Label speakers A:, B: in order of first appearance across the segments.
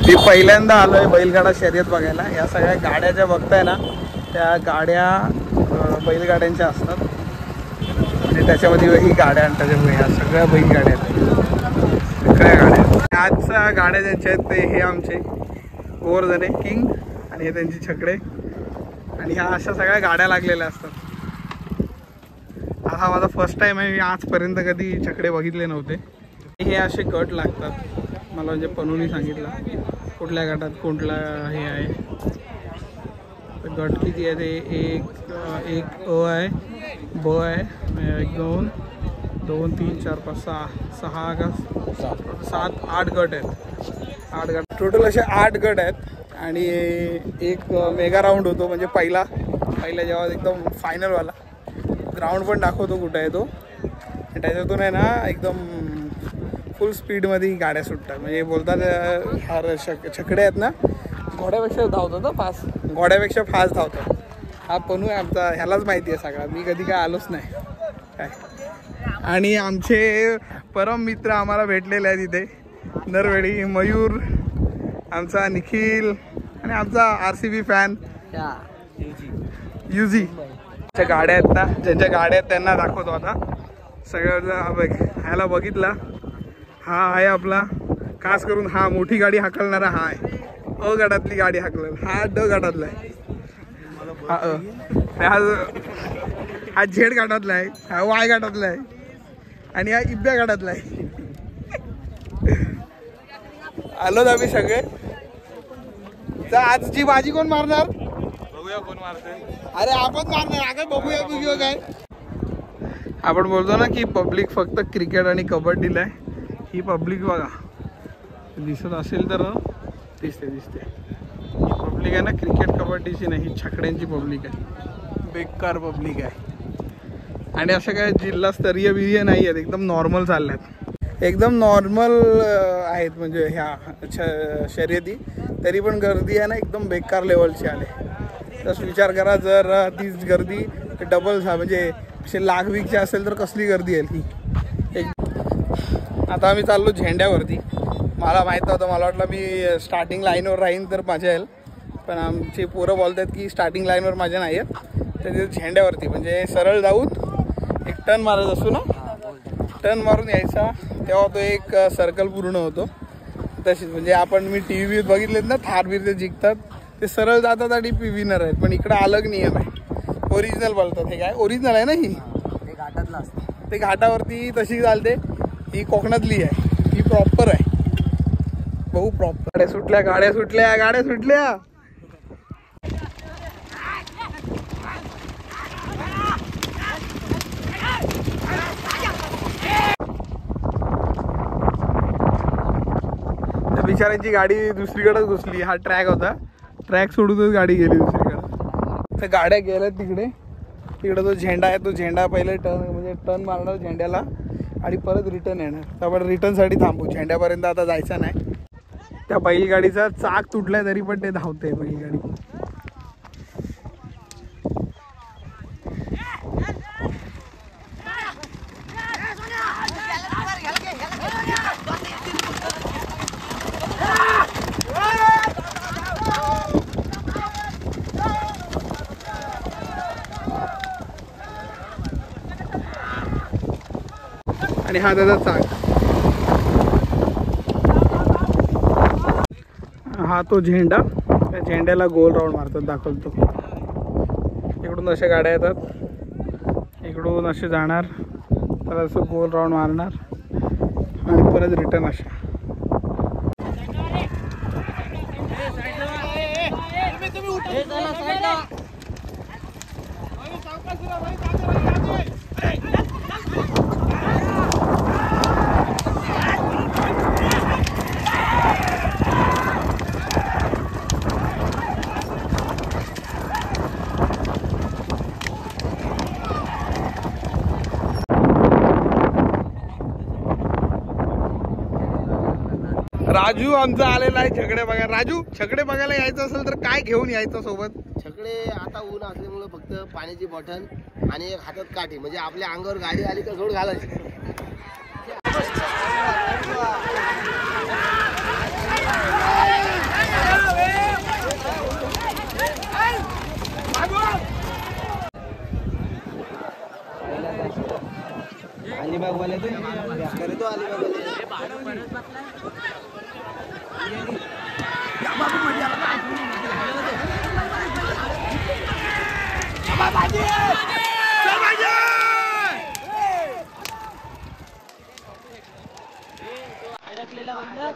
A: मी पहिल्यांदा आलोय बैलगाडा शर्यत बघायला। या सगळ्या गाड्या ज्या बघताय ना त्या गाड्या बैलगाड्यांच्या असतात आणि त्याच्यामध्ये ही गाड्या आणि त्याच्यामुळे ह्या सगळ्या बैलगाड्या आहेत, सगळ्या गाड्या। आजच्या गाड्या ज्यांच्या आहेत ते हे आमचे गोवर्धने किंग आणि हे त्यांची छकडे आणि ह्या अशा सगळ्या गाड्या लागलेल्या असतात। हा माझा फर्स्ट टाइम आहे, मी आजपर्यंत कधी छकडे बघितले नव्हते। हे असे गट लागतात, मला म्हणजे पनूनी सांगितलं कुठल्या गटात कुठला हे आहे। गट किती आहे ते एक अ आहे, ब आहे, 1 2 2 3 4 5 6 का 7 8 गट आहेत। 8 गट टोटल असे 8 गट आहेत आणि एक मेगा राऊंड होतो म्हणजे पहिला जेव्हा एकदम फायनलवाला ग्राउंड पण दाखवतो कुठं आहे तो आणि त्याच्यातून आहे ना एकदम फुल स्पीडमध्ये गाड्या सुटतात। म्हणजे बोलतात छकडे आहेत ना घोड्यापेक्षा धावतात ना फास्ट, घोड्यापेक्षा फास्ट धावतात। हा पनू आहे आमचा, ह्यालाच माहिती आहे सगळा, मी कधी काय आलोच नाही काय। आणि आमचे परम मित्र आम्हाला भेटलेले आहेत इथे दरवेळी, मयूर, आमचा निखिल आणि आमचा RCB फॅन युजी। ज्या गाड्या आहेत ना, ज्यांच्या गाड्या आहेत त्यांना दाखवतो आता सगळ्या। ह्याला बघितला, हा आहे आपला खास करून, हा मोठी गाडी हाकलणारा हा आहे, अ गटातली गाडी हाकल, हा ड गटातला आहे, हा झेड गटातला आहे, हा वाय गटातला आहे आणि हा इब्या गटातला आहे। आलोच आम्ही सगळे। आजची बाजी कोण मारणार बघूया, कोण मारते, अरे आपण मारणार, अगं बघूया बघूया काय। आपण बोलतो ना की पब्लिक फक्त क्रिकेट आणि कबड्डीला आहे, ही पब्लिक बघा दिसत असेल तर दिसते ही पब्लिक आहे ना क्रिकेट कबड्डीची नाही, ही छकड्यांची पब्लिक आहे, बेकार पब्लिक आहे। आणि असं काय जिल्हास्तरीय बिर्य नाही आहेत, एकदम नॉर्मल चालल्यात, एकदम नॉर्मल आहेत म्हणजे ह्या शर्यती, तरी पण गर्दी आहे ना एकदम बेकार लेवलची आले। तसं विचार करा जर तीच गर्दी डबल म्हणजे असे लाखवीकची असेल तर कसली गर्दी आहे ही। आता आम्ही चाललो झेंड्यावरती, मला माहीत नव्हतं, मला वाटलं मी स्टार्टिंग लाईनवर राहीन तर मजा येईल, पण आमची पोरं बोलतात की स्टार्टिंग लाईनवर मजा नाही आहेत, तर तिथे झेंड्यावरती म्हणजे सरळ जाऊन एक टर्न मारायचा असतो ना, टर्न मारून यायचा तेव्हा तो एक सर्कल पूर्ण होतो। तशीच म्हणजे आपण मी TV बघितलेत ना थार बीर ते जिंकतात ते सरळ जातात आणि विनर आहेत, पण इकडं अलग नियम आहे, ओरिजिनल बोलतात। हे काय ओरिजिनल आहे ना, ही घाटातला असतं, ते घाटावरती तशी चालते, ही कोकणातली आहे, ही प्रॉपर आहे भाऊ प्रॉपर। गाड्या सुटल्या बिचाऱ्यांची गाडी दुसरीकडेच घुसली, हा ट्रॅक होता, ट्रॅक सोडूनच गाडी गेली दुसरीकडे। तर गाड्या गेल्यात तिकडे तो झेंडा आहे, तो झेंडा पहिले टर्न मारणार झेंड्याला आणि परत रिटर्न येणार, तर आपण रिटर्नसाठी थांबू, झेंड्यापर्यंत आता जायचं नाही। त्या बैलगाडीचा चाक तुटलाय तरी पण ते धावते बैलगाडी। आणि हा त्याचा चाक, हा तो झेंडा, त्या झेंड्याला गोल राऊंड मारतात दाखवतो। इकडून अशा गाड्या येतात, इकडून असे जाणार, तर असं गोल राऊंड मारणार आणि परत रिटर्न अशा। राजू आमचा आलेला आहे छकडे बघायला। राजू छकडे बघायला यायचं असेल तर काय घेऊन यायचं सोबत?
B: छकडे आता ऊन असल्यामुळे फक्त पाण्याची बॉटल आणि एक हातात काठी, म्हणजे आपल्या अंगावर गाडी आली तर जोड घालायची।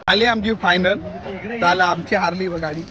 A: आली आमची फायनल. झालं आमची हारली गाडी.